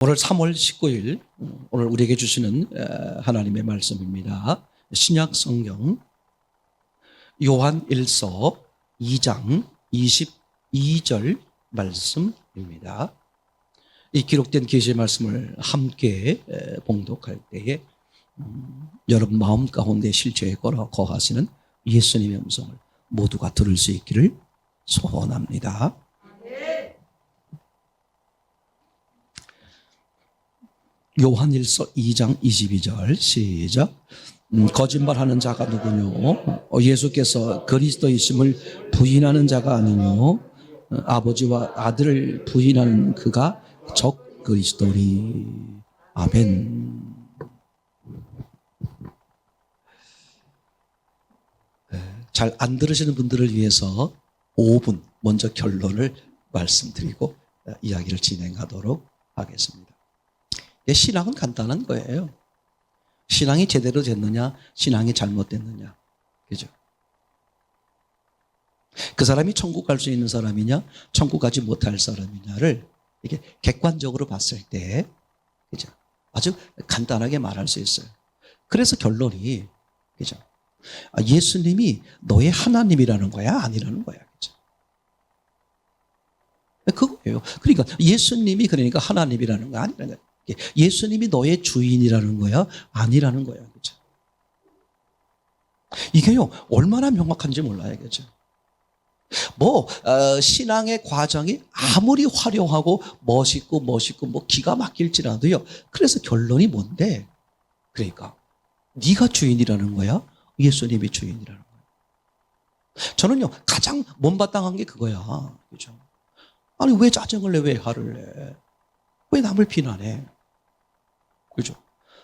오늘 3월 19일 오늘 우리에게 주시는 하나님의 말씀입니다. 신약 성경 요한 1서 2장 22절 말씀입니다. 이 기록된 계시의 말씀을 함께 봉독할 때에 여러분 마음 가운데 실제에 거하시는 예수님의 음성을 모두가 들을 수 있기를 소원합니다. 요한일서 2장 22절 시작. 거짓말하는 자가 누구뇨? 예수께서 그리스도이심을 부인하는 자가 아니뇨? 아버지와 아들을 부인하는 그가 적 그리스도니. 아멘. 잘 안 들으시는 분들을 위해서 5분 먼저 결론을 말씀드리고 이야기를 진행하도록 하겠습니다. 신앙은 간단한 거예요. 신앙이 제대로 됐느냐, 신앙이 잘못됐느냐. 그죠? 그 사람이 천국 갈 수 있는 사람이냐, 천국 가지 못할 사람이냐를 이게 객관적으로 봤을 때, 그죠? 아주 간단하게 말할 수 있어요. 그래서 결론이, 그죠? 예수님이 너의 하나님이라는 거야, 아니라는 거야. 그죠? 그거예요. 그러니까 예수님이 그러니까 하나님이라는 거 아니라는 거야. 예수님이 너의 주인이라는 거야? 아니라는 거야. 그죠? 이게요, 얼마나 명확한지 몰라요. 그죠? 신앙의 과정이 아무리 화려하고 멋있고 기가 막힐지라도요. 그래서 결론이 뭔데? 그러니까, 네가 주인이라는 거야? 예수님이 주인이라는 거야. 저는요, 가장 못마땅한 게 그거야. 그죠? 아니, 왜 짜증을 내? 왜 화를 내? 왜 남을 비난해? 그죠?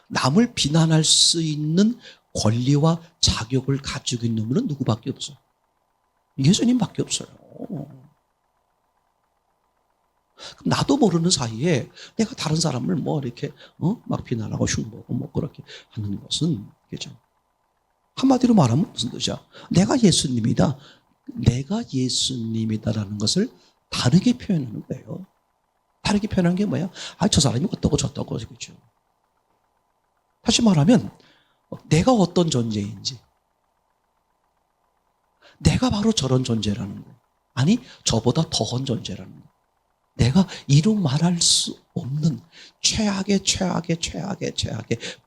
남을 비난할 수 있는 권리와 자격을 가지고 있는 분은 누구밖에 없어? 예수님밖에 없어요. 나도 모르는 사이에 내가 다른 사람을 이렇게 막 비난하고 흉보고 그렇게 하는 것은, 그죠? 한마디로 말하면 무슨 뜻이야? 내가 예수님이다. 내가 예수님이다라는 것을 다르게 표현하는 거예요. 다르게 표현한 게 뭐야? 저 사람이 어떠고 저떠고, 그죠? 다시 말하면, 내가 어떤 존재인지, 내가 바로 저런 존재라는 거. 아니, 저보다 더한 존재라는 거. 내가 이루 말할 수 없는 최악의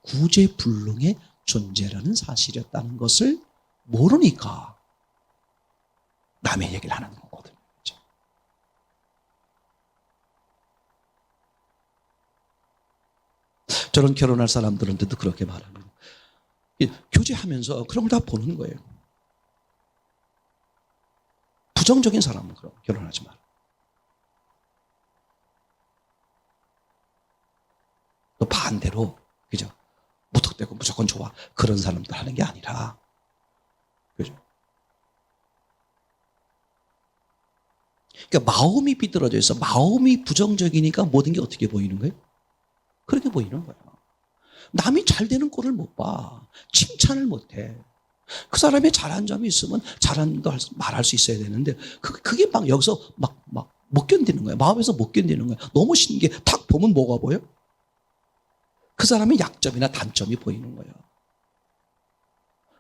구제불능의 존재라는 사실이었다는 것을 모르니까 남의 얘기를 하는 거거든요. 저런 결혼할 사람들한테도 그렇게 말하는 거예요. 교제하면서 그런 걸 다 보는 거예요. 부정적인 사람은 그럼 결혼하지 마라. 또 반대로, 그죠? 무턱대고 무조건 좋아. 그런 사람들 하는 게 아니라, 그죠? 그러니까 마음이 비뚤어져 있어. 마음이 부정적이니까 모든 게 어떻게 보이는 거예요? 그렇게 보이는 거야. 남이 잘 되는 꼴을 못 봐. 칭찬을 못 해. 그 사람이 잘한 점이 있으면 잘한 거 말할 수 있어야 되는데 그게 막 여기서 막 못 견디는 거야. 마음에서 못 견디는 거야. 너무 신기해. 탁 보면 뭐가 보여? 그 사람의 약점이나 단점이 보이는 거야.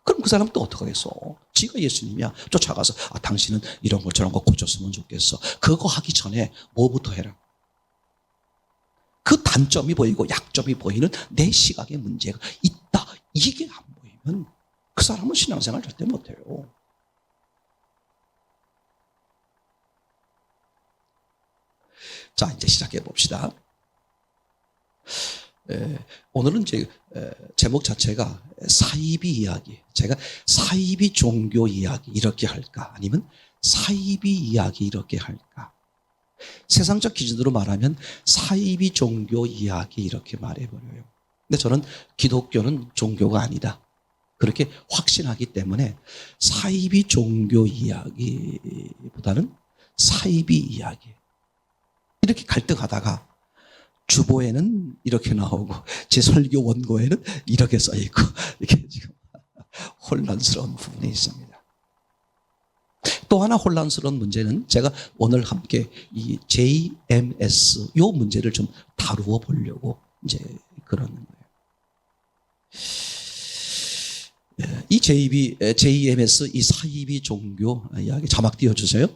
그럼 그 사람은 또 어떡하겠어? 지가 예수님이야. 쫓아가서 당신은 이런 거 저런 거 고쳤으면 좋겠어. 그거 하기 전에 뭐부터 해라? 그 단점이 보이고 약점이 보이는 내 시각에 문제가 있다. 이게 안 보이면 그 사람은 신앙생활 절대 못해요. 자, 이제 시작해 봅시다. 오늘은 이제 제목 자체가 사이비 이야기. 제가 사이비 종교 이야기 이렇게 할까? 아니면 사이비 이야기 이렇게 할까? 세상적 기준으로 말하면 사이비 종교 이야기 이렇게 말해버려요. 근데 저는 기독교는 종교가 아니다. 그렇게 확신하기 때문에 사이비 종교 이야기보다는 사이비 이야기. 이렇게 갈등하다가 주보에는 이렇게 나오고 제 설교 원고에는 이렇게 써있고 이렇게 지금 혼란스러운 부분이 있습니다. 또 하나 혼란스러운 문제는 제가 오늘 함께 이 JMS 요 문제를 좀 다루어 보려고 이제 그러는 거예요. 이 JMS 이 사이비 종교 이야기 자막 띄워주세요.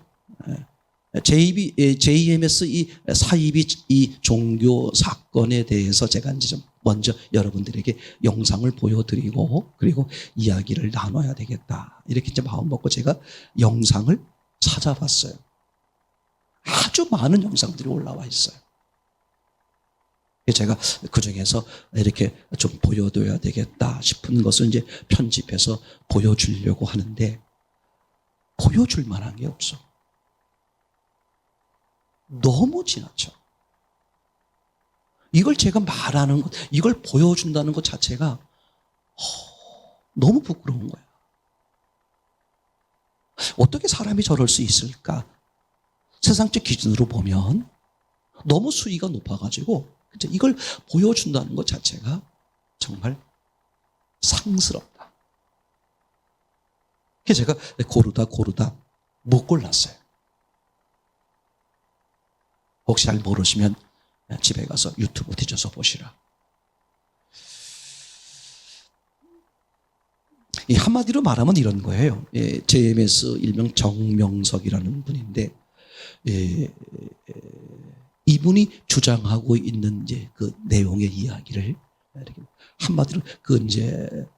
JMS 이 사이비 이 종교 사건에 대해서 제가 이제 좀 먼저 여러분들에게 영상을 보여드리고 그리고 이야기를 나눠야 되겠다. 이렇게 이제 마음 먹고 제가 영상을 찾아봤어요. 아주 많은 영상들이 올라와 있어요. 제가 그 중에서 이렇게 좀 보여줘야 되겠다 싶은 것을 이제 편집해서 보여주려고 하는데 보여줄 만한 게 없어. 너무 지나쳐. 이걸 제가 말하는 것, 이걸 보여준다는 것 자체가 너무 부끄러운 거야. 어떻게 사람이 저럴 수 있을까? 세상적 기준으로 보면 너무 수위가 높아가지고 이걸 보여준다는 것 자체가 정말 상스럽다. 그래서 제가 고르다 못 골랐어요. 혹시 잘 모르시면 집에 가서 유튜브 뒤져서 보시라. 이 한마디로 말하면 이런 거예요. JMS 일명 정명석이라는 분인데 이분이 주장하고 있는 이제 그 내용의 이야기를 이렇게 한마디로 그 이제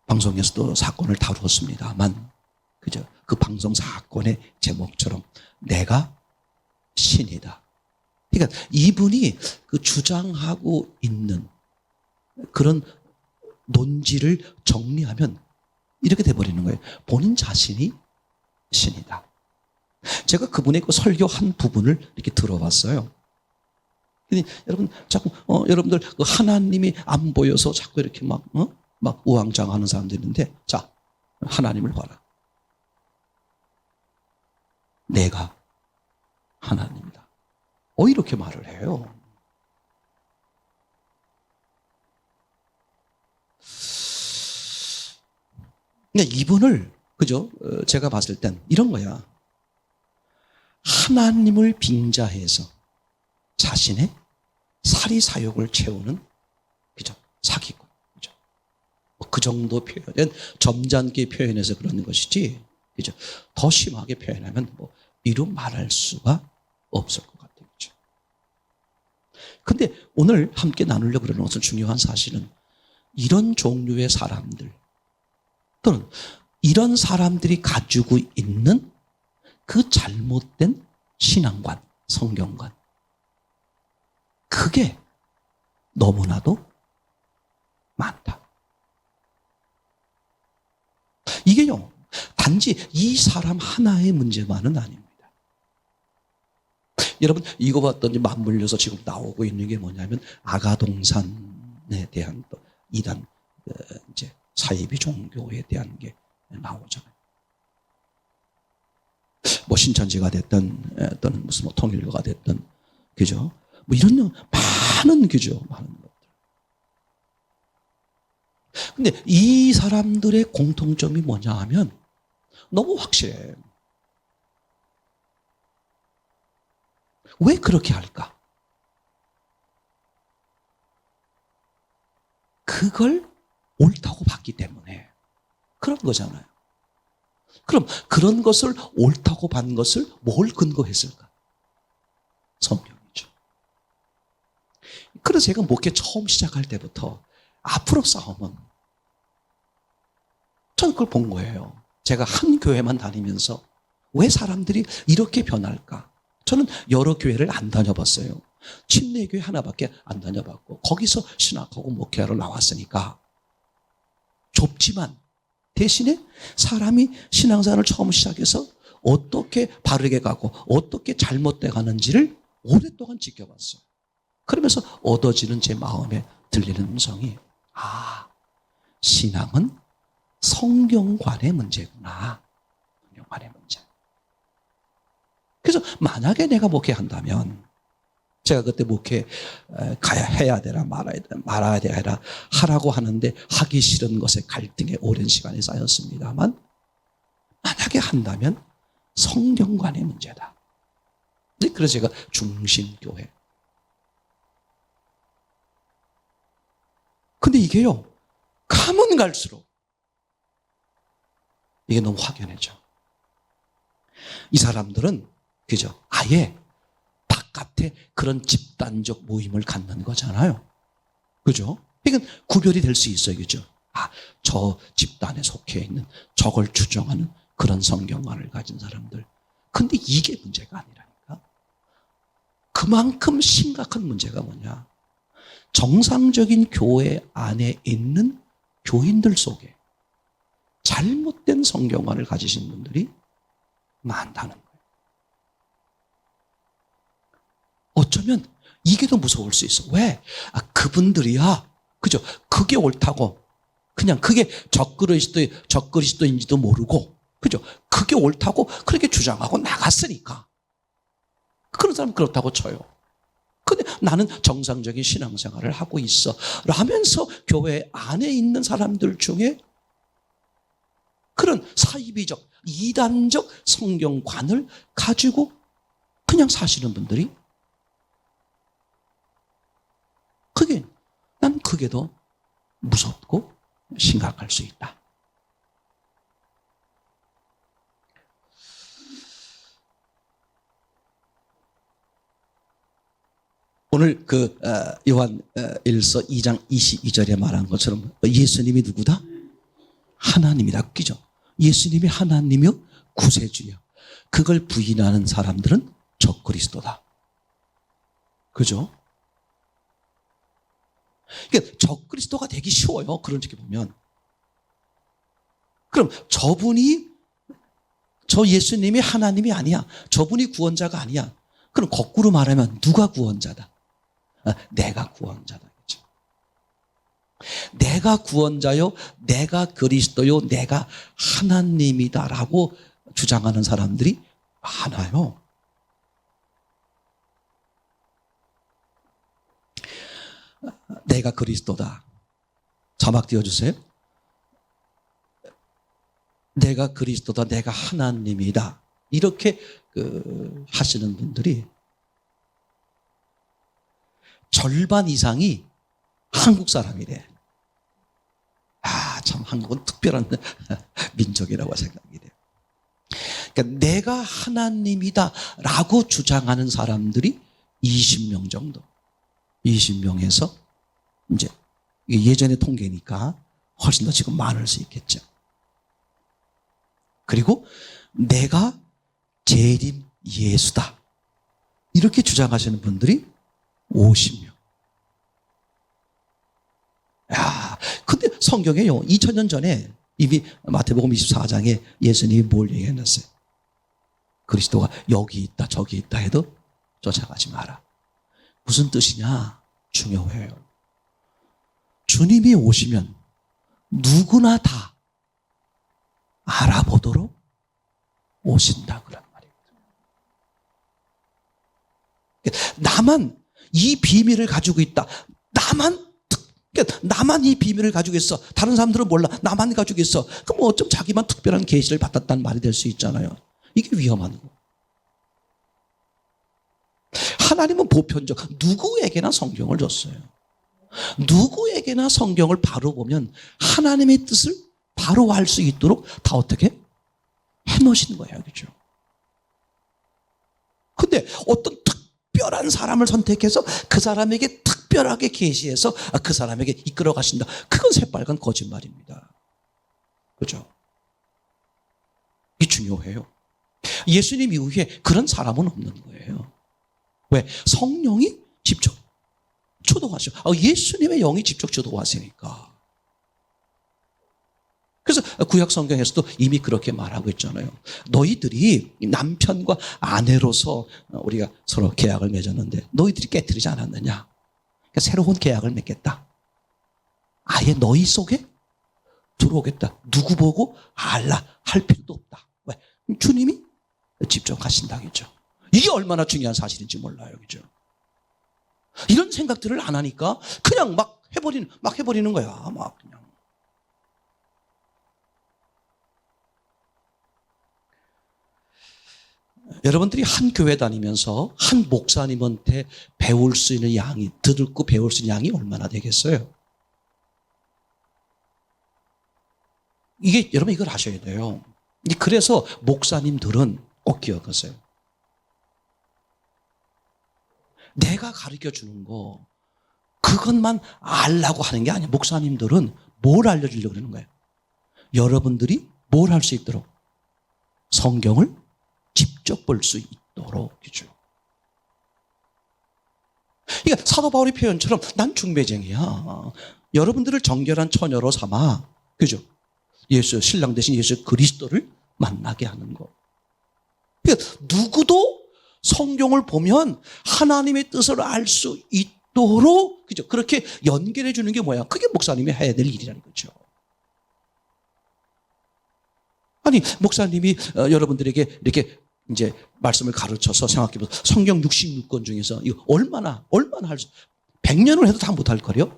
방송에서도 사건을 다루었습니다만 그죠? 그 방송 사건의 제목처럼 내가 신이다. 그러니까 이분이 그 주장하고 있는 그런 논지를 정리하면 이렇게 돼버리는 거예요. 본인 자신이 신이다. 제가 그분의 그 설교 한 부분을 이렇게 들어봤어요. 근데 여러분 자꾸 여러분들 그 하나님이 안 보여서 자꾸 이렇게 막 우왕좌왕하는 사람들이 있는데 자 하나님을 봐라. 내가 하나님이다. 이렇게 말을 해요. 그러니까 이분을 그죠? 제가 봤을 땐 이런 거야. 하나님을 빙자해서 자신의 사리사욕을 채우는 그죠? 사기꾼. 그죠? 그 정도 표현, 점잖게 표현해서 그러는 것이지. 그죠? 더 심하게 표현하면 이루 말할 수가 없을 것 같아요. 그죠? 근데 오늘 함께 나누려고 그러는 것은 중요한 사실은 이런 종류의 사람들 또는 이런 사람들이 가지고 있는 그 잘못된 신앙관, 성경관. 그게 너무나도 많다. 이게요, 단지 이 사람 하나의 문제만은 아닙니다. 여러분, 이거 봤더니 맞물려서 지금 나오고 있는 게 뭐냐면, 아가동산에 대한 또 이단, 이제 사이비 종교에 대한 게 나오잖아요. 신천지가 됐든 또는 무슨 통일교가 됐든 그죠? 이런 많은 그죠? 많은 것들. 근데 이 사람들의 공통점이 뭐냐 하면 너무 확실해. 왜 그렇게 할까? 그걸 옳다고 봤기 때문에 그런 거잖아요. 그럼 그런 것을 옳다고 반 것을 뭘 근거했을까? 성경이죠. 그래서 제가 목회 처음 시작할 때부터 앞으로 싸움은 저는 그걸 본 거예요. 제가 한 교회만 다니면서 왜 사람들이 이렇게 변할까? 저는 여러 교회를 안 다녀봤어요. 침례교회 하나밖에 안 다녀봤고 거기서 신학하고 목회하러 나왔으니까 좁지만 대신에 사람이 신앙생활을 처음 시작해서 어떻게 바르게 가고 어떻게 잘못돼 가는지를 오랫동안 지켜봤어요. 그러면서 얻어지는 제 마음에 들리는 음성이 신앙은 성경관의 문제구나. 성경관의 문제. 그래서 만약에 내가 목회한다면 제가 그때 목회 해야 되나 말아야 되나 하라고 하는데 하기 싫은 것에 갈등에 오랜 시간이 쌓였습니다만 만약에 한다면 성경관의 문제다. 그래서 제가 중심교회. 근데 이게요, 가면 갈수록 이게 너무 확연해져. 이 사람들은 그죠? 아예 바깥에 그런 집단적 모임을 갖는 거잖아요. 그죠? 이건 구별이 될 수 있어요. 그죠? 저 집단에 속해 있는 저걸 추정하는 그런 성경관을 가진 사람들. 근데 이게 문제가 아니라니까. 그만큼 심각한 문제가 뭐냐? 정상적인 교회 안에 있는 교인들 속에 잘못된 성경관을 가지신 분들이 많다는 거예요. 어쩌면 이게 더 무서울 수 있어. 왜? 그분들이야. 그죠? 그게 옳다고. 그냥 그게 적그리스도인지도 모르고. 그죠? 그게 옳다고 그렇게 주장하고 나갔으니까. 그런 사람은 그렇다고 쳐요. 근데 나는 정상적인 신앙생활을 하고 있어. 라면서 교회 안에 있는 사람들 중에 그런 사이비적, 이단적 성경관을 가지고 그냥 사시는 분들이 난 그게 더 무섭고 심각할 수 있다. 오늘 요한 1서 2장 22절에 말한 것처럼 예수님이 누구다? 하나님이다. 그죠? 예수님이 하나님이요 구세주야. 그걸 부인하는 사람들은 적그리스도다. 그죠? 그러니까 적그리스도가 되기 쉬워요. 그런 쪽에 보면. 그럼 저 예수님이 하나님이 아니야. 저분이 구원자가 아니야. 그럼 거꾸로 말하면 누가 구원자다? 내가 구원자다. 그렇죠? 내가 구원자요, 내가 그리스도요, 내가 하나님이다라고 주장하는 사람들이 많아요. 내가 그리스도다. 자막 띄워주세요. 내가 그리스도다. 내가 하나님이다. 이렇게 하시는 분들이 절반 이상이 한국 사람이래. 참 한국은 특별한 민족이라고 생각이 돼요. 그러니까 내가 하나님이다라고 주장하는 사람들이 20명 정도. 20명에서 이제 예전의 통계니까 훨씬 더 지금 많을 수 있겠죠. 그리고 내가 재림 예수다. 이렇게 주장하시는 분들이 50명. 근데 성경에요. 2000년 전에 이미 마태복음 24장에 예수님이 뭘 얘기해놨어요? 그리스도가 여기 있다 저기 있다 해도 쫓아가지 마라. 무슨 뜻이냐? 중요해요. 주님이 오시면 누구나 다 알아보도록 오신다 그런 말이거든요. 나만 이 비밀을 가지고 있다. 나만 이 비밀을 가지고 있어. 다른 사람들은 몰라. 나만 가지고 있어. 그럼 어쩜 자기만 특별한 계시를 받았다는 말이 될 수 있잖아요. 이게 위험한 거. 하나님은 보편적 누구에게나 성경을 줬어요. 누구에게나 성경을 바로 보면 하나님의 뜻을 바로 알 수 있도록 다 어떻게 해놓으신 거예요. 그죠? 근데 어떤 특별한 사람을 선택해서 그 사람에게 특별하게 계시해서 그 사람에게 이끌어 가신다. 그건 새빨간 거짓말입니다. 그죠? 이게 중요해요. 예수님 이후에 그런 사람은 없는 거예요. 왜? 성령이 직접 주도하셔. 예수님의 영이 직접 주도하시니까. 그래서 구약 성경에서도 이미 그렇게 말하고 있잖아요. 너희들이 남편과 아내로서 우리가 서로 계약을 맺었는데 너희들이 깨뜨리지 않았느냐. 그러니까 새로운 계약을 맺겠다. 아예 너희 속에 들어오겠다. 누구 보고 알라 할 필요도 없다. 왜? 주님이 직접 가신다겠죠. 이게 얼마나 중요한 사실인지 몰라요. 그죠? 이런 생각들을 안 하니까 그냥 막 해버리는 거야. 막 그냥. 여러분들이 한 교회 다니면서 한 목사님한테 배울 수 있는 양이, 듣고 배울 수 있는 양이 얼마나 되겠어요? 여러분 이걸 아셔야 돼요. 그래서 목사님들은 꼭 기억하세요. 내가 가르쳐 주는 거, 그것만 알라고 하는 게 아니야. 목사님들은 뭘 알려주려고 그러는 거예요? 여러분들이 뭘 할 수 있도록? 성경을 직접 볼 수 있도록. 그죠? 그러니까 사도 바울의 표현처럼 난 중매쟁이야. 여러분들을 정결한 처녀로 삼아, 그죠? 신랑 대신 예수 그리스도를 만나게 하는 거. 그러니까 누구도 성경을 보면 하나님의 뜻을 알 수 있도록, 그죠? 그렇게 연결해 주는 게 뭐야? 그게 목사님이 해야 될 일이라는 거죠. 아니, 목사님이 여러분들에게 이렇게 이제 말씀을 가르쳐서 생각해보세요. 성경 66권 중에서 이거 얼마나 할 수, 100년을 해도 다 못할 거요?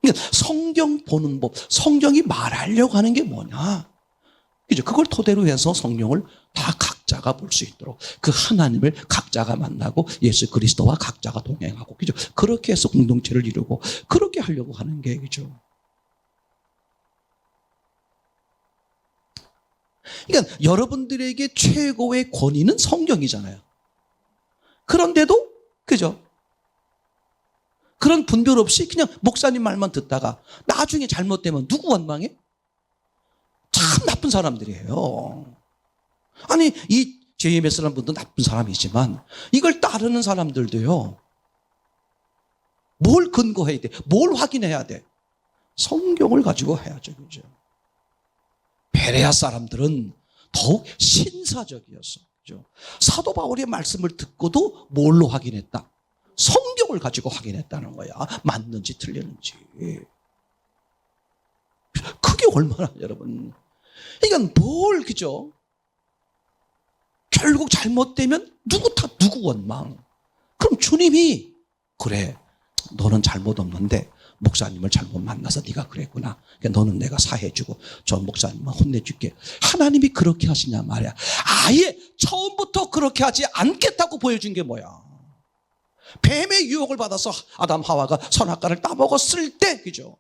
그러니까 성경 보는 법, 성경이 말하려고 하는 게 뭐냐? 그죠? 그걸 토대로 해서 성경을 다 각자가 볼 수 있도록, 그 하나님을 각자가 만나고 예수 그리스도와 각자가 동행하고, 그죠? 그렇게 해서 공동체를 이루고, 그렇게 하려고 하는 게, 그죠? 그러니까 여러분들에게 최고의 권위는 성경이잖아요. 그런데도, 그죠? 그런 분별 없이 그냥 목사님 말만 듣다가 나중에 잘못되면 누구 원망해? 참 나쁜 사람들이에요. 아니, 이 JMS라는 분도 나쁜 사람이지만 이걸 따르는 사람들도요. 뭘 근거해야 돼? 뭘 확인해야 돼? 성경을 가지고 해야죠. 그죠? 베레아 사람들은 더욱 신사적이었어. 그죠? 사도 바울의 말씀을 듣고도 뭘로 확인했다? 성경을 가지고 확인했다는 거야. 맞는지 틀렸는지. 그게 얼마나, 여러분. 그러니까 그죠? 결국 잘못되면 누구 원망. 그럼 주님이, 그래, 너는 잘못 없는데 목사님을 잘못 만나서 네가 그랬구나. 그러니까 너는 내가 사해주고 저 목사님만 혼내줄게. 하나님이 그렇게 하시냐 말이야. 아예 처음부터 그렇게 하지 않겠다고 보여준 게 뭐야? 뱀의 유혹을 받아서 아담 하와가 선악과를 따먹었을 때, 그죠?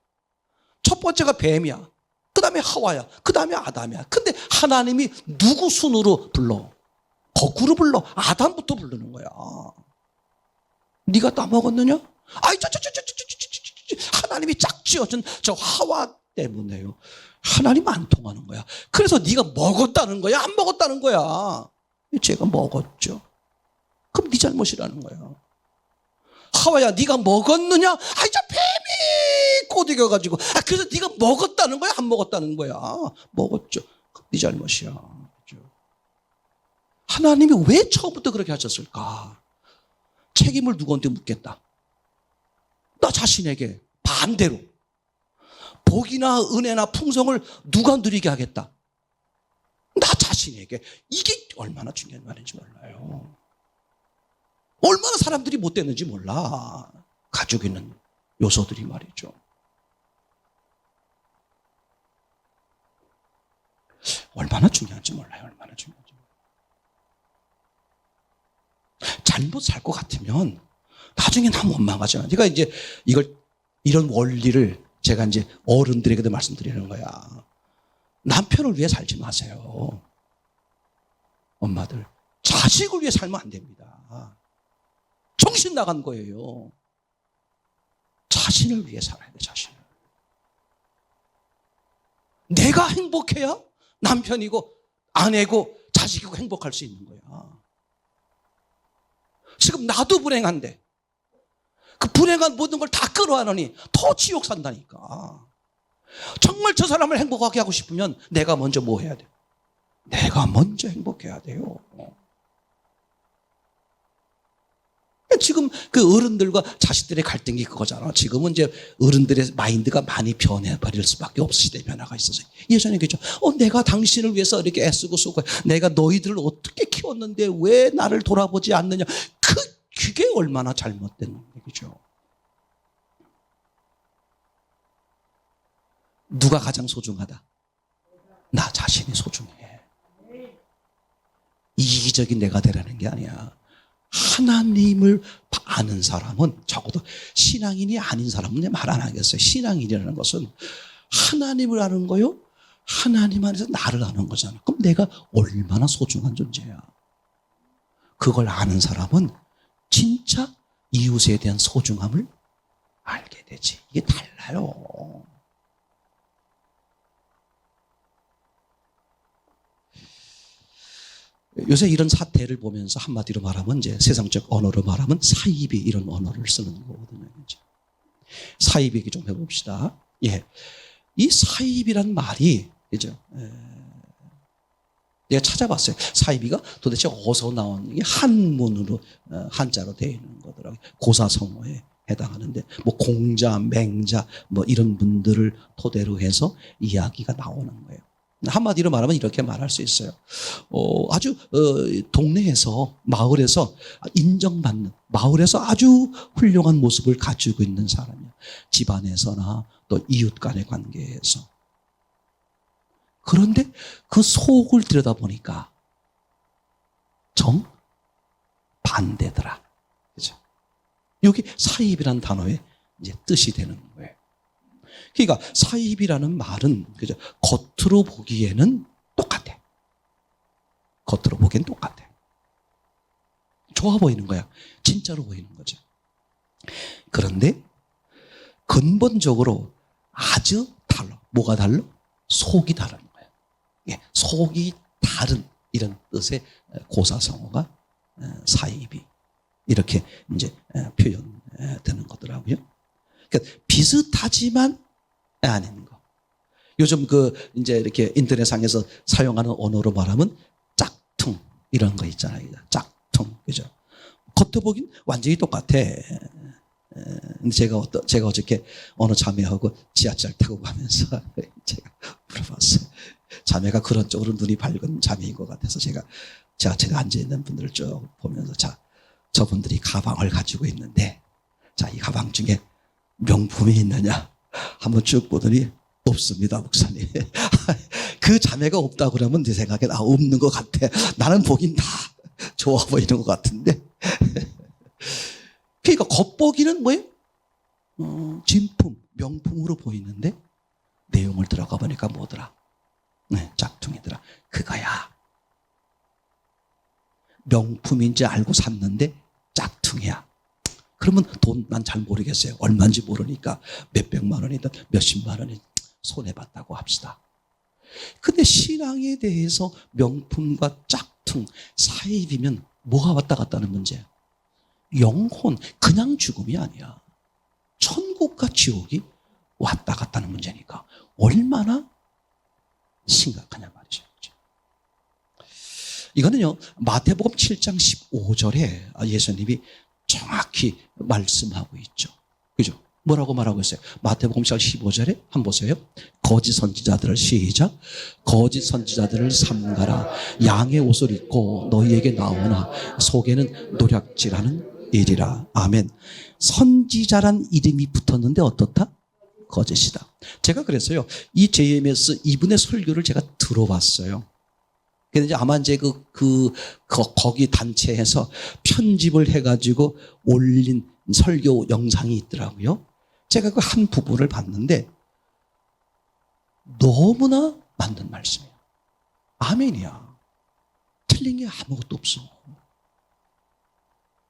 첫 번째가 뱀이야. 그 다음에 하와야. 그 다음에 아담이야. 근데 하나님이 누구 순으로 불러? 거꾸로 불러. 아담부터 부르는 거야. 네가 따먹었느냐? 아이, 하나님이 짝 지어준 저 하와 때문에요. 하나님 안 통하는 거야. 그래서 네가 먹었다는 거야? 안 먹었다는 거야? 제가 먹었죠. 그럼 네 잘못이라는 거야. 하와야, 네가 먹었느냐? 아이, 저 뱀이 꼬드겨가지고. 그래서 네가 먹었다는 거야? 안 먹었다는 거야? 먹었죠. 그럼 네 잘못이야. 그렇죠? 하나님이 왜 처음부터 그렇게 하셨을까? 책임을 누구한테 묻겠다? 나 자신에게. 반대로 복이나 은혜나 풍성을 누가 누리게 하겠다? 나 자신에게. 이게 얼마나 중요한 말인지 몰라요. 얼마나 사람들이 못됐는지 몰라. 가지고 있는 요소들이 말이죠. 얼마나 중요한지 몰라요. 얼마나 중요한지. 잘못 살 것 같으면 나중에 나 원망하잖아. 제가 이제 이런 원리를 제가 이제 어른들에게도 말씀드리는 거야. 남편을 위해 살지 마세요. 엄마들. 자식을 위해 살면 안 됩니다. 정신 나간 거예요. 자신을 위해 살아야 돼, 자신을. 내가 행복해야 남편이고 아내고 자식이고 행복할 수 있는 거야. 지금 나도 불행한데 그 불행한 모든 걸 다 끌어안으니 더 지옥 산다니까. 정말 저 사람을 행복하게 하고 싶으면 내가 먼저 뭐 해야 돼? 내가 먼저 행복해야 돼요. 지금 그 어른들과 자식들의 갈등이 그거잖아. 지금은 이제 어른들의 마인드가 많이 변해버릴 수밖에 없을 시대 변화가 있어서. 예전에 그죠? 내가 당신을 위해서 이렇게 애쓰고 쓰고, 내가 너희들을 어떻게 키웠는데 왜 나를 돌아보지 않느냐. 그게 얼마나 잘못된 얘기죠. 누가 가장 소중하다? 나 자신이 소중해. 이기적인 내가 되라는 게 아니야. 하나님을 아는 사람은, 적어도 신앙인이 아닌 사람은 말 안 하겠어요. 신앙인이라는 것은 하나님을 아는 거요, 하나님 안에서 나를 아는 거잖아. 그럼 내가 얼마나 소중한 존재야. 그걸 아는 사람은 진짜 이웃에 대한 소중함을 알게 되지. 이게 달라요. 요새 이런 사태를 보면서 한마디로 말하면, 이제 세상적 언어로 말하면 사이비, 이런 언어를 쓰는 거거든요. 사이비 얘기 좀 해봅시다. 예. 이 사이비란 말이, 그죠? 내가 찾아봤어요. 사이비가 도대체 어디서 나온, 게 한문으로, 한자로 되어 있는 거더라고요. 고사성어에 해당하는데, 뭐 공자, 맹자, 뭐 이런 분들을 토대로 해서 이야기가 나오는 거예요. 한마디로 말하면 이렇게 말할 수 있어요. 아주 동네에서, 마을에서 인정받는, 마을에서 아주 훌륭한 모습을 가지고 있는 사람이야. 집안에서나 또 이웃 간의 관계에서. 그런데 그 속을 들여다보니까 정 반대더라. 그죠? 여기 사입이라는 단어의 이제 뜻이 되는 거예요. 그러니까 사입이라는 말은, 그죠, 겉으로 보기에는 똑같아. 겉으로 보기엔 똑같아. 좋아 보이는 거야. 진짜로 보이는 거죠. 그런데 근본적으로 아주 달라. 뭐가 달라? 속이 다른 거야. 예, 속이 다른, 이런 뜻의 고사성어가 사입이, 이렇게 이제 표현되는 거더라고요. 그러니까 비슷하지만 아닌 거. 요즘 이제 이렇게 인터넷상에서 사용하는 언어로 말하면 짝퉁, 이런 거 있잖아요. 짝퉁, 그죠? 겉으로 보긴 완전히 똑같아. 근데 제가 어저께 어느 자매하고 지하철 타고 가면서 제가 물어봤어요. 자매가 그런 쪽으로 눈이 밝은 자매인 것 같아서 제가 지하철에 앉아있는 분들을 쭉 보면서, 자, 저분들이 가방을 가지고 있는데, 자, 이 가방 중에 명품이 있느냐? 한번 쭉 보더니 없습니다, 목사님. 그 자매가 없다 그러면 내 생각엔 없는 것 같아. 나는 보긴 다 좋아 보이는 것 같은데. 그러니까 겉보기는 뭐예요? 진품, 명품으로 보이는데 내용을 들어가 보니까 뭐더라? 네, 짝퉁이더라. 그거야. 명품인지 알고 샀는데 짝퉁이야. 그러면 돈 난 잘 모르겠어요. 얼마인지 모르니까 몇백만 원이든 몇십만 원이 손해봤다고 합시다. 근데 신앙에 대해서 명품과 짝퉁, 사입이면 뭐가 왔다 갔다 하는 문제야? 영혼, 그냥 죽음이 아니야. 천국과 지옥이 왔다 갔다 하는 문제니까 얼마나 심각하냐 말이죠. 이거는요, 마태복음 7장 15절에 예수님이 정확히 말씀하고 있죠. 그죠? 뭐라고 말하고 있어요? 마태복음 7장 15절에 한번 보세요. 거짓 선지자들을, 시작. 거짓 선지자들을 삼가라. 양의 옷을 입고 너희에게 나오나 속에는 노략질하는 일이라. 아멘. 선지자란 이름이 붙었는데 어떻다? 거짓이다. 제가 그래서요, 이 JMS 이분의 설교를 제가 들어봤어요. 근데 이제 아마 이제 거기 단체에서 편집을 해가지고 올린 설교 영상이 있더라고요. 제가 그 한 부분을 봤는데 너무나 맞는 말씀이에요. 아멘이야. 틀린 게 아무것도 없어.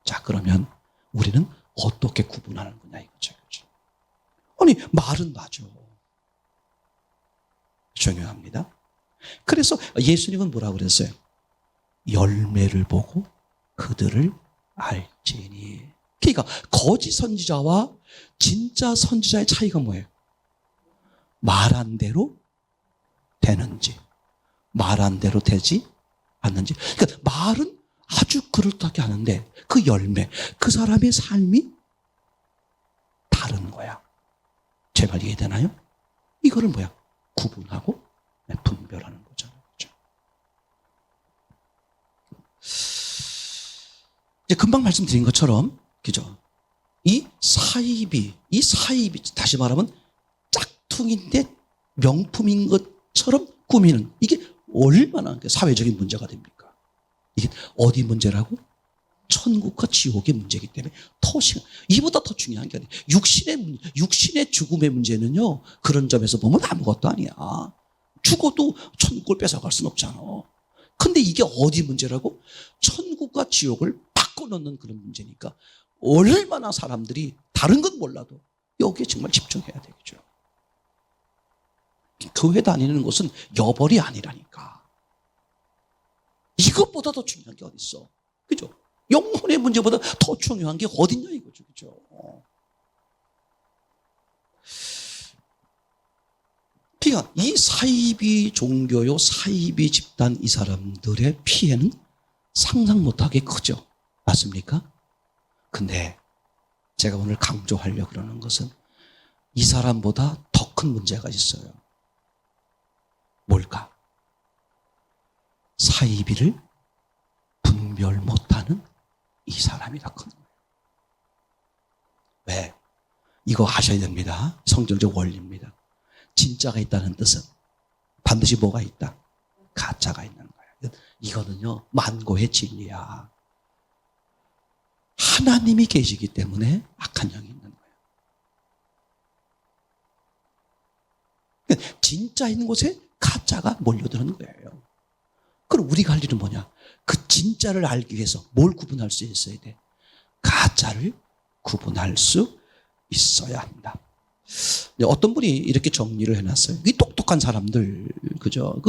자, 그러면 우리는 어떻게 구분하는 거냐 이거죠. 아니, 말은 맞아. 중요합니다. 그래서 예수님은 뭐라고 그랬어요? 열매를 보고 그들을 알지니. 그러니까 거짓 선지자와 진짜 선지자의 차이가 뭐예요? 말한 대로 되는지, 말한 대로 되지 않는지. 그러니까 말은 아주 그럴듯하게 하는데 그 열매, 그 사람의 삶이 다른 거야. 제 말 이해되나요? 이거를 뭐야? 구분하고 분별하는 거잖아요. 그렇죠? 이제 금방 말씀드린 것처럼, 그죠? 이 사입이 다시 말하면 짝퉁인데 명품인 것처럼 꾸미는, 이게 얼마나 사회적인 문제가 됩니까? 이게 어디 문제라고? 천국과 지옥의 문제이기 때문에 이보다 더 중요한 게 아니에요. 육신의 죽음의 문제는요, 그런 점에서 보면 아무것도 아니야. 죽어도 천국을 뺏어갈 수는 없잖아. 근데 이게 어디 문제라고? 천국과 지옥을 바꿔놓는 그런 문제니까 얼마나 사람들이 다른 건 몰라도 여기에 정말 집중해야 되겠죠. 교회 다니는 것은 여벌이 아니라니까. 이것보다 더 중요한 게 어딨어. 그죠? 영혼의 문제보다 더 중요한 게 어딨냐 이거죠. 그죠? 그러니까 이 사이비 종교요, 사이비 집단 이 사람들의 피해는 상상 못하게 크죠. 맞습니까? 근데 제가 오늘 강조하려고 그러는 것은 이 사람보다 더 큰 문제가 있어요. 뭘까? 사이비를 분별 못하는 이 사람이 더 큰 거예요. 왜? 이거 하셔야 됩니다. 성경적 원리입니다. 진짜가 있다는 뜻은 반드시 뭐가 있다? 가짜가 있는 거예요. 이거는요, 만고의 진리야. 하나님이 계시기 때문에 악한 영이 있는 거예요. 진짜 있는 곳에 가짜가 몰려드는 거예요. 그럼 우리가 할 일은 뭐냐? 그 진짜를 알기 위해서 뭘 구분할 수 있어야 돼? 가짜를 구분할 수 있어야 한다. 어떤 분이 이렇게 정리를 해놨어요. 이 똑똑한 사람들, 그죠?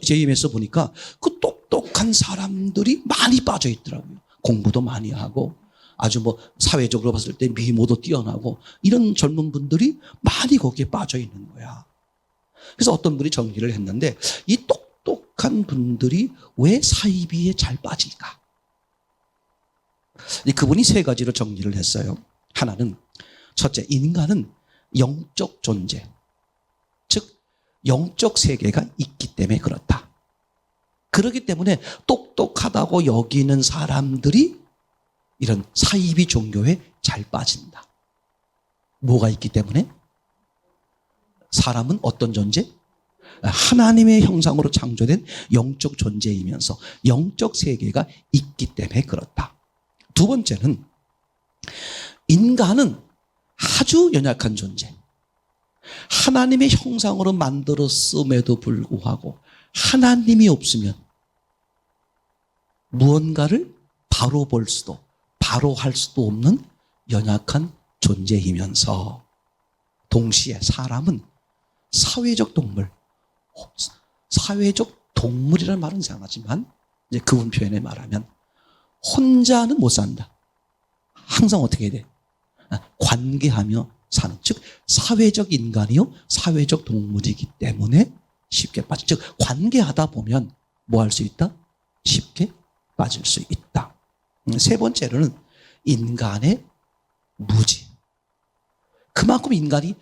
JM에서 보니까 그 똑똑한 사람들이 많이 빠져 있더라고요. 공부도 많이 하고, 아주 사회적으로 봤을 때 미모도 뛰어나고, 이런 젊은 분들이 많이 거기에 빠져 있는 거야. 그래서 어떤 분이 정리를 했는데, 이 똑똑한 분들이 왜 사이비에 잘 빠질까? 그분이 세 가지로 정리를 했어요. 하나는, 첫째, 인간은 영적 존재, 즉 영적 세계가 있기 때문에 그렇다. 그렇기 때문에 똑똑하다고 여기는 사람들이 이런 사이비 종교에 잘 빠진다. 뭐가 있기 때문에? 사람은 어떤 존재? 하나님의 형상으로 창조된 영적 존재이면서 영적 세계가 있기 때문에 그렇다. 두 번째는 인간은 아주 연약한 존재. 하나님의 형상으로 만들었음에도 불구하고 하나님이 없으면 무언가를 바로 볼 수도 바로 할 수도 없는 연약한 존재이면서 동시에 사람은 사회적 동물, 사회적 동물이라는 말은 이상하지만 이제 그분 표현에 말하면 혼자는 못 산다. 항상 어떻게 해야 돼? 관계하며 사는, 즉 사회적 인간이요 사회적 동물이기 때문에 쉽게 빠져. 즉 관계하다 보면 뭐 할 수 있다? 쉽게 빠질 수 있다. 세 번째로는 인간의 무지. 그만큼 인간이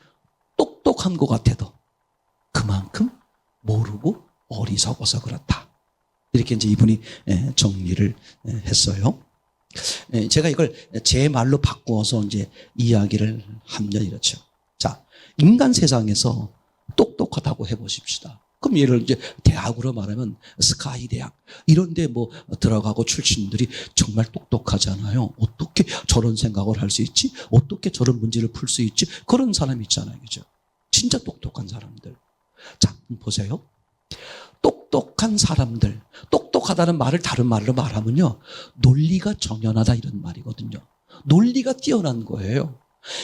똑똑한 것 같아도 그만큼 모르고 어리석어서 그렇다. 이렇게 이제 이분이 정리를 했어요. 제가 이걸 제 말로 바꾸어서 이제 이야기를 하면 이렇죠. 자, 인간 세상에서 똑똑하다고 해보십시다. 그럼 예를 이제 대학으로 말하면 스카이 대학 이런 데 들어가고 출신들이 정말 똑똑하잖아요. 어떻게 저런 생각을 할 수 있지? 어떻게 저런 문제를 풀 수 있지? 그런 사람이 있잖아요. 그죠? 진짜 똑똑한 사람들. 자, 보세요. 똑똑한 사람들, 똑똑하다는 말을 다른 말로 말하면요, 논리가 정연하다 이런 말이거든요. 논리가 뛰어난 거예요.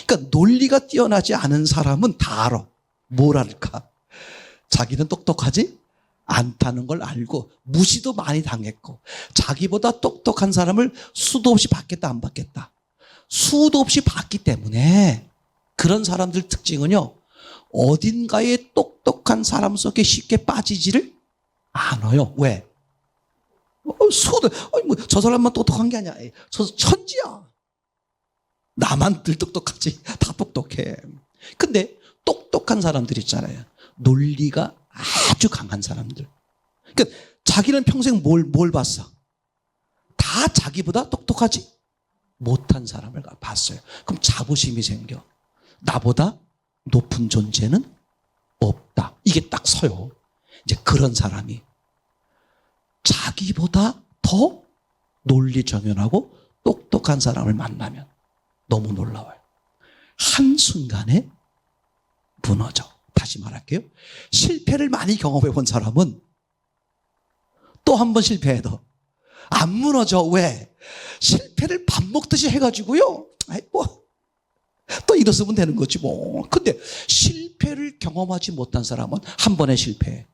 그러니까 논리가 뛰어나지 않은 사람은 다 알아. 뭘 알까? 자기는 똑똑하지 않다는 걸 알고 무시도 많이 당했고, 자기보다 똑똑한 사람을 수도 없이 받겠다 안 받겠다, 수도 없이 받기 때문에 그런 사람들 특징은요, 어딘가에 똑똑한 사람 속에 쉽게 빠지지를 않아요. 왜? 저 사람만 똑똑한 게 아니야. 저 천지야. 나만 늘 똑똑하지. 다 똑똑해. 근데 똑똑한 사람들 있잖아요. 논리가 아주 강한 사람들. 그러니까 자기는 평생 뭘 봤어? 다 자기보다 똑똑하지 못한 사람을 봤어요. 그럼 자부심이 생겨. 나보다 높은 존재는 없다. 이게 딱 서요. 이제 그런 사람이 자기보다 더 논리 정연하고 똑똑한 사람을 만나면 너무 놀라워요. 한순간에 무너져. 다시 말할게요. 실패를 많이 경험해 본 사람은 또 한 번 실패해도 안 무너져. 왜? 실패를 밥 먹듯이 해가지고요. 아이, 뭐, 또 일어서면 되는 거지, 뭐. 근데 실패를 경험하지 못한 사람은 한 번에 실패해.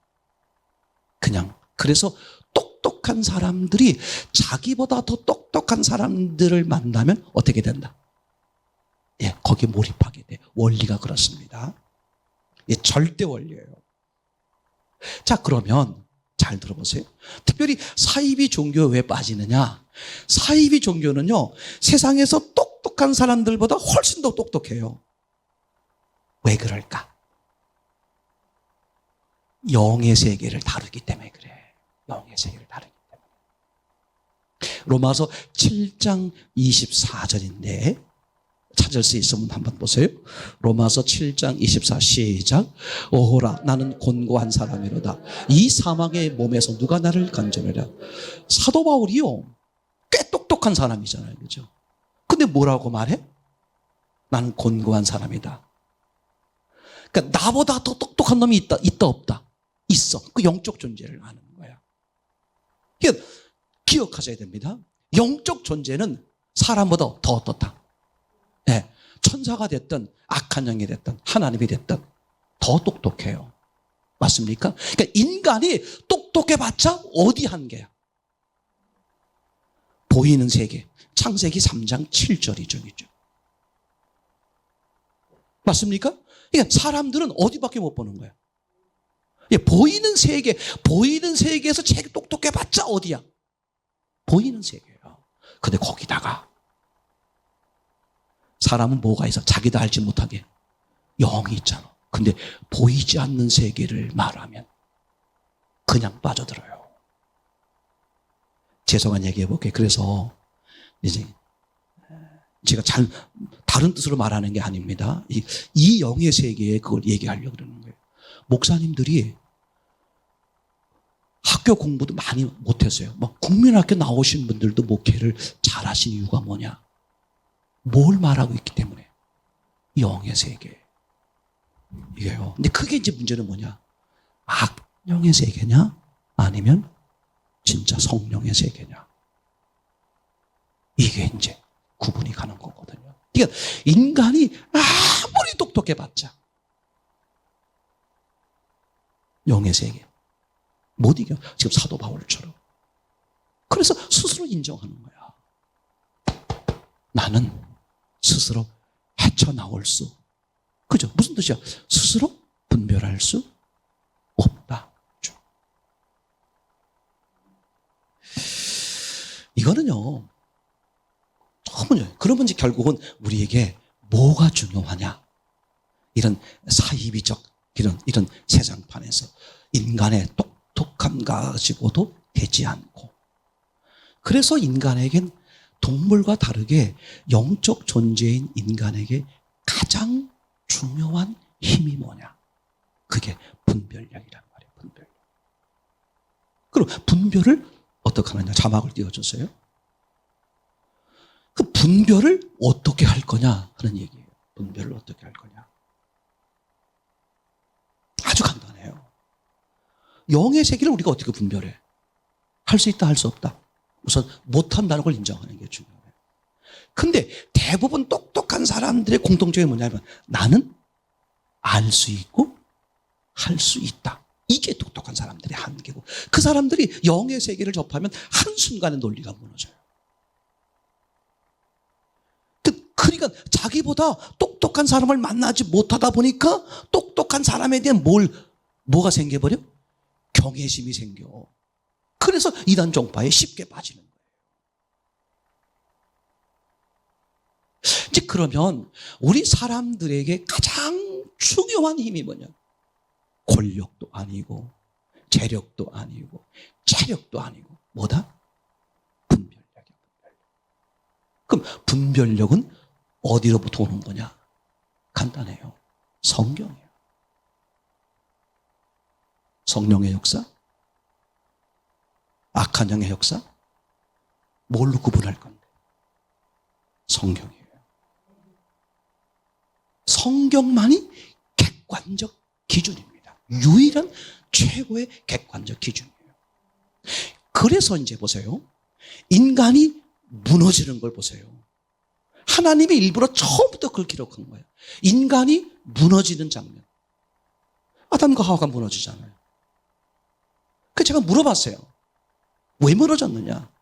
그냥. 그래서 똑똑한 사람들이 자기보다 더 똑똑한 사람들을 만나면 어떻게 된다? 예, 거기에 몰입하게 돼. 원리가 그렇습니다. 예, 절대 원리예요. 자, 그러면 잘 들어보세요. 특별히 사이비 종교에 왜 빠지느냐? 사이비 종교는요, 세상에서 똑똑한 사람들보다 훨씬 더 똑똑해요. 왜 그럴까? 영의 세계를 다루기 때문에 그래. 영의 세계를 다루기 때문에. 로마서 7장 24절인데 찾을 수 있으면 한번 보세요. 로마서 7장 24 시작. 오호라 나는 곤고한 사람이로다. 이 사망의 몸에서 누가 나를 건져내랴. 사도 바울이요, 꽤 똑똑한 사람이잖아요, 그죠? 근데 뭐라고 말해? 나는 곤고한 사람이다. 그러니까 나보다 더 똑똑한 놈이 있다 없다? 있어. 그 영적 존재를 아는 거야. 그러니까 기억하셔야 됩니다. 영적 존재는 사람보다 더 어떻다? 네, 천사가 됐든 악한 영이 됐든 하나님이 됐든 더 똑똑해요. 맞습니까? 그러니까 인간이 똑똑해봤자 어디 한계야? 보이는 세계. 창세기 3장 7절이죠. 맞습니까? 그러니까 사람들은 어디밖에 못 보는 거야? 보이는 세계, 보이는 세계에서 제일 똑똑해봤자 어디야? 보이는 세계예요. 근데 거기다가 사람은 뭐가 있어? 자기도 알지 못하게 영이 있잖아. 근데 보이지 않는 세계를 말하면 그냥 빠져들어요. 죄송한 얘기 해볼게요. 그래서 이제 제가 다른 뜻으로 말하는 게 아닙니다. 이 영의 세계에 그걸 얘기하려고 그러는 거예요. 목사님들이 학교 공부도 많이 못했어요. 막 국민학교 나오신 분들도 목회를 잘하신 이유가 뭐냐? 뭘 말하고 있기 때문에. 영의 세계. 이게요. 근데 그게 이제 문제는 뭐냐? 악령의 세계냐? 아니면 진짜 성령의 세계냐? 이게 이제 구분이 가는 거거든요. 그러니까 인간이 아무리 똑똑해봤자 영의 세계 못 이겨. 지금 사도 바울처럼. 그래서 스스로 인정하는 거야. 나는 스스로 헤쳐나올 수. 그죠? 무슨 뜻이야? 스스로 분별할 수 없다. 이거는요, 너무, 그러면 이제 결국은 우리에게 뭐가 중요하냐? 이런 사이비적, 이런 세상판에서 인간의 똑똑함 가지고도 되지 않고. 그래서 인간에겐 동물과 다르게 영적 존재인 인간에게 가장 중요한 힘이 뭐냐? 그게 분별력이란 말이에요. 분별력. 그럼 분별을 어떻게 하느냐? 자막을 띄워주세요. 그 분별을 어떻게 할 거냐 하는 얘기예요. 분별을 어떻게 할 거냐. 아주 간단해요. 영의 세계를 우리가 어떻게 분별해? 할 수 있다, 할 수 없다. 우선 못한다는 걸 인정하는 게 중요해요. 근데 대부분 똑똑한 사람들의 공통점이 뭐냐면 나는 알 수 있고 할 수 있다. 이게 똑똑한 사람들의 한계고, 그 사람들이 영의 세계를 접하면 한순간에 논리가 무너져요. 그러니까 자기보다 똑똑한 사람을 만나지 못하다 보니까 똑똑한 사람에 대한 뭐가 생겨버려? 경외심이 생겨. 그래서 이단 종파에 쉽게 빠지는 거예요. 이제 그러면 우리 사람들에게 가장 중요한 힘이 뭐냐? 권력도 아니고 재력도 아니고 체력도 아니고 뭐다? 분별력이야. 그럼 분별력은 어디로부터 오는 거냐? 간단해요. 성경이에요. 성령의 역사? 악한 영의 역사? 뭘로 구분할 건데? 성경이에요. 성경만이 객관적 기준입니다. 유일한 최고의 객관적 기준이에요. 그래서 이제 보세요. 인간이 무너지는 걸 보세요. 하나님이 일부러 처음부터 그걸 기록한 거예요. 인간이 무너지는 장면. 아담과 하와가 무너지잖아요. 그래서 제가 물어봤어요. 왜 무너졌느냐?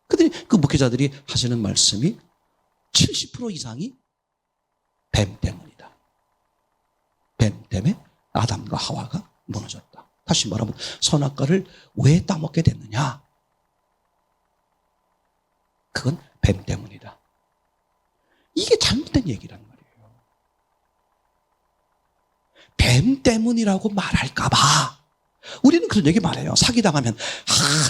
그랬더니 그 목회자들이 하시는 말씀이 70% 이상이 뱀 때문이다. 뱀 때문에 아담과 하와가 무너졌다. 다시 말하면 선악과를 왜 따먹게 됐느냐? 그건 뱀 때문이다. 이게 잘못된 얘기란 말이에요. 뱀 때문이라고 말할까봐 우리는 그런 얘기 말해요. 사기당하면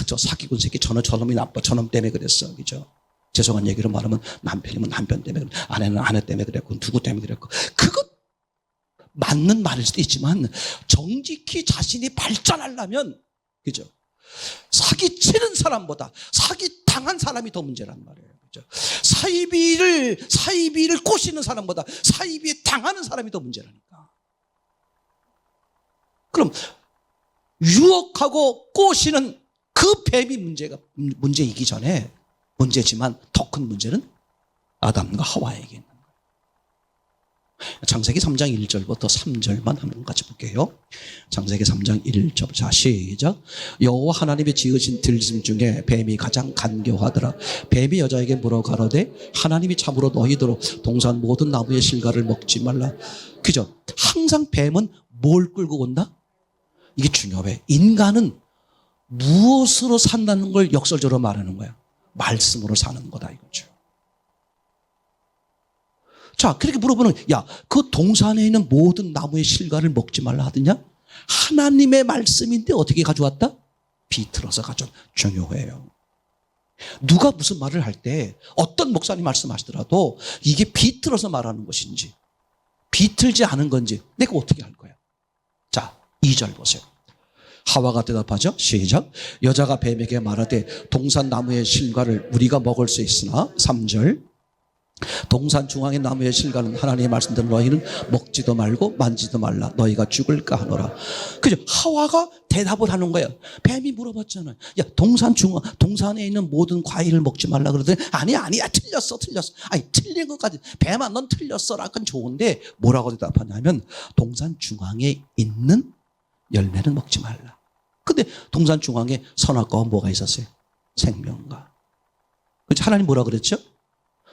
저 사기꾼 새끼 저놈이 나빠. 저놈 때문에 그랬어. 그죠? 죄송한 얘기로 말하면 남편이면 남편 때문에 그랬고 아내는 아내 때문에 그랬고 누구 때문에 그랬고 그것 맞는 말일 수도 있지만 정직히 자신이 발전하려면 그죠? 사기치는 사람보다 사기당한 사람이 더 문제란 말이에요. 그죠? 사이비를 꼬시는 사람보다 사이비에 당하는 사람이 더 문제라니까. 그럼 유혹하고 꼬시는 그 뱀이 문제이기 전에 문제지만 더 큰 문제는 아담과 하와에게 있는 거예요. 창세기 3장 1절부터 3절만 한번 같이 볼게요. 창세기 3장 1절. 자, 시작. 여호와 하나님이 지으신 들짐 중에 뱀이 가장 간교하더라. 뱀이 여자에게 물어 가로되 하나님이 참으로 너희더러 동산 모든 나무의 실과를 먹지 말라. 그죠? 항상 뱀은 뭘 끌고 온다? 이게 중요해. 인간은 무엇으로 산다는 걸 역설적으로 말하는 거야. 말씀으로 사는 거다 이거죠. 자, 그렇게 물어보는, 야, 그 동산에 있는 모든 나무의 실과를 먹지 말라 하더냐? 하나님의 말씀인데 어떻게 가져왔다? 비틀어서 가져온. 중요해요. 누가 무슨 말을 할 때 어떤 목사님 말씀하시더라도 이게 비틀어서 말하는 것인지 비틀지 않은 건지 내가 어떻게 할 거야? 자, 2절 보세요. 하와가 대답하죠. 시작. 여자가 뱀에게 말하되 동산 나무의 실과를 우리가 먹을 수 있으나 3절. 동산 중앙의 나무의 실과는 하나님의 말씀대로 너희는 먹지도 말고 만지도 말라. 너희가 죽을까 하노라. 그죠? 하와가 대답을 하는 거예요. 뱀이 물어봤잖아요. 야, 동산에 있는 모든 과일을 먹지 말라 그러더니 아니야, 틀렸어. 아니, 틀린 것까지. 뱀아, 넌 틀렸어. 라건 좋은데 뭐라고 대답하냐면 동산 중앙에 있는 열매는 먹지 말라. 근데 동산 중앙에 선악과와 뭐가 있었어요? 생명과. 그죠? 하나님 뭐라 그랬죠?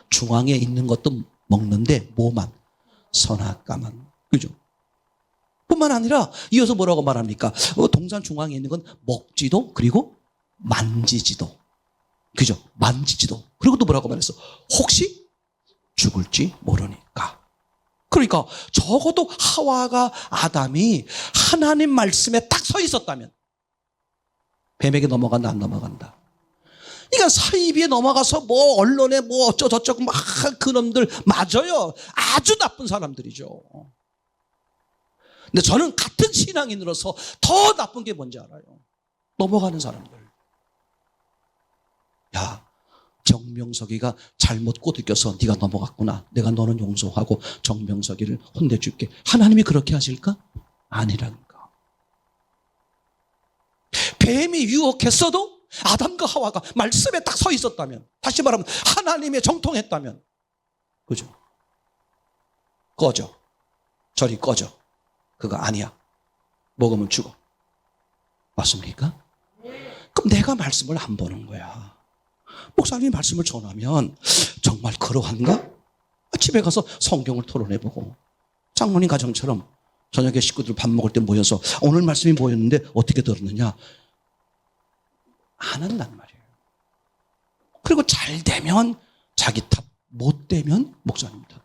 중앙에 있는 것도 먹는데 뭐만? 선악과만. 그죠? 뿐만 아니라 이어서 뭐라고 말합니까? 동산 중앙에 있는 건 먹지도 그리고 만지지도. 그죠? 만지지도. 그리고 또 뭐라고 말했어? 혹시 죽을지 모르니까. 그러니까 적어도 하와가 아담이 하나님 말씀에 딱 서 있었다면 뱀에게 넘어간다 안 넘어간다. 그러니까 사이비에 넘어가서 뭐 언론에 뭐 어쩌고저쩌고 막 그놈들 맞아요. 아주 나쁜 사람들이죠. 근데 저는 같은 신앙인으로서 더 나쁜 게 뭔지 알아요. 넘어가는 사람들. 야, 정명석이가 잘못 꼬드겨서 네가 넘어갔구나. 내가 너는 용서하고 정명석이를 혼내줄게. 하나님이 그렇게 하실까? 아니라니까. 뱀이 유혹했어도 아담과 하와가 말씀에 딱 서 있었다면, 다시 말하면 하나님의 정통했다면, 그죠? 꺼져. 저리 꺼져. 그거 아니야. 먹으면 죽어. 맞습니까? 그럼 내가 말씀을 안 보는 거야. 목사님이 말씀을 전하면 정말 그러한가? 집에 가서 성경을 토론해보고, 장로님 가정처럼 저녁에 식구들 밥 먹을 때 모여서 오늘 말씀이 뭐였는데 어떻게 들었느냐? 안 한단 말이에요. 그리고 잘 되면 자기 탓, 못 되면 목사님 탓.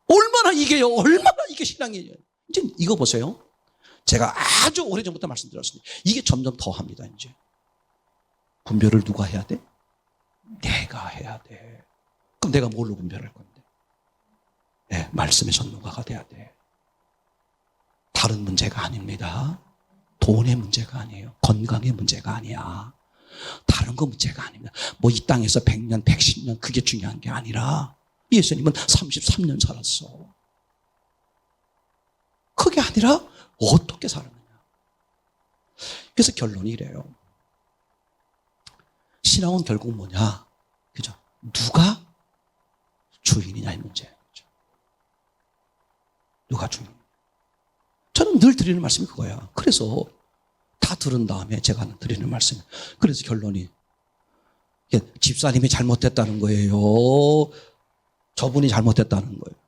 얼마나 이게 신앙이에요. 이제 이거 보세요. 제가 아주 오래전부터 말씀드렸습니다. 이게 점점 더 합니다, 이제. 분별을 누가 해야 돼? 내가 해야 돼. 그럼 내가 뭘로 분별할 건데? 네, 말씀의 전문가가 돼야 돼. 다른 문제가 아닙니다. 돈의 문제가 아니에요. 건강의 문제가 아니야. 다른 거 문제가 아닙니다. 뭐 이 땅에서 100년, 110년 그게 중요한 게 아니라 예수님은 33년 살았어. 그게 아니라 어떻게 살았느냐. 그래서 결론이 이래요. 신앙은 결국 뭐냐? 그죠? 누가 주인이냐의 문제예요. 누가 주인? 저는 늘 드리는 말씀이 그거야. 그래서 다 들은 다음에 제가 드리는 말씀이. 그래서 결론이 집사님이 잘못됐다는 거예요. 저분이 잘못됐다는 거예요.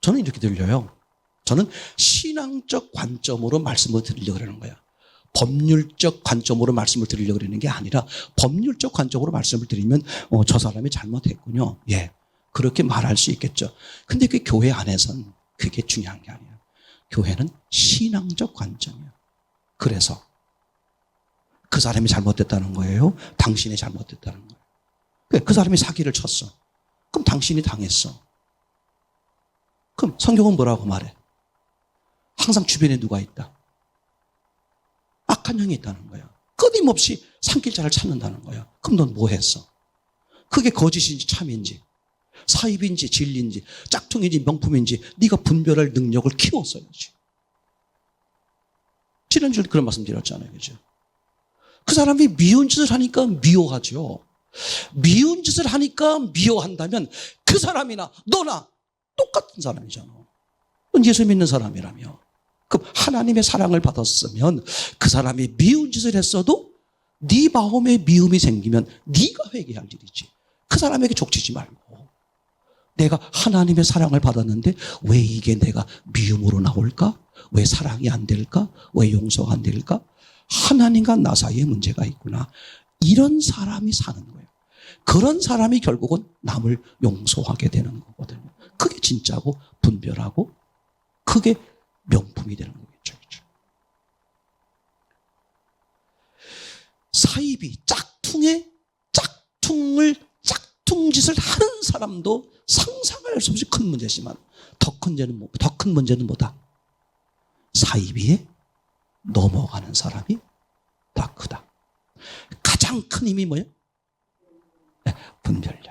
저는 이렇게 들려요. 저는 신앙적 관점으로 말씀을 드리려고 하는 거야. 법률적 관점으로 말씀을 드리려고 하는 게 아니라 법률적 관점으로 말씀을 드리면 저 사람이 잘못했군요. 예, 그렇게 말할 수 있겠죠. 근데 그 교회 안에서는 그게 중요한 게 아니에요. 교회는 신앙적 관점이에요. 그래서 그 사람이 잘못됐다는 거예요? 당신이 잘못됐다는 거예요? 그 사람이 사기를 쳤어. 그럼 당신이 당했어. 그럼 성경은 뭐라고 말해? 항상 주변에 누가 있다? 악한 영이 있다는 거야. 끊임없이 산길자를 찾는다는 거야. 그럼 넌 뭐 했어? 그게 거짓인지 참인지 사입인지 진리인지 짝퉁인지 명품인지 네가 분별할 능력을 키웠어야지. 지난주에 그런 말씀 드렸잖아요. 그죠? 그 사람이 미운 짓을 하니까 미워하죠. 미운 짓을 하니까 미워한다면 그 사람이나 너나 똑같은 사람이잖아. 넌 예수 믿는 사람이라며. 그럼 하나님의 사랑을 받았으면 그 사람이 미운 짓을 했어도 네 마음에 미움이 생기면 네가 회개할 일이지. 그 사람에게 족치지 말고 내가 하나님의 사랑을 받았는데 왜 이게 내가 미움으로 나올까? 왜 사랑이 안 될까? 왜 용서가 안 될까? 하나님과 나 사이에 문제가 있구나. 이런 사람이 사는 거예요. 그런 사람이 결국은 남을 용서하게 되는 거거든요. 그게 진짜고 분별하고 그게 명품이 되는 거겠죠. 사입이 짝퉁짓을 하는 사람도 상상할 수 없이 큰 문제지만 더 큰 문제는 뭐다? 사입이에 넘어가는 사람이 더 크다. 가장 큰 힘이 뭐예요? 분별력.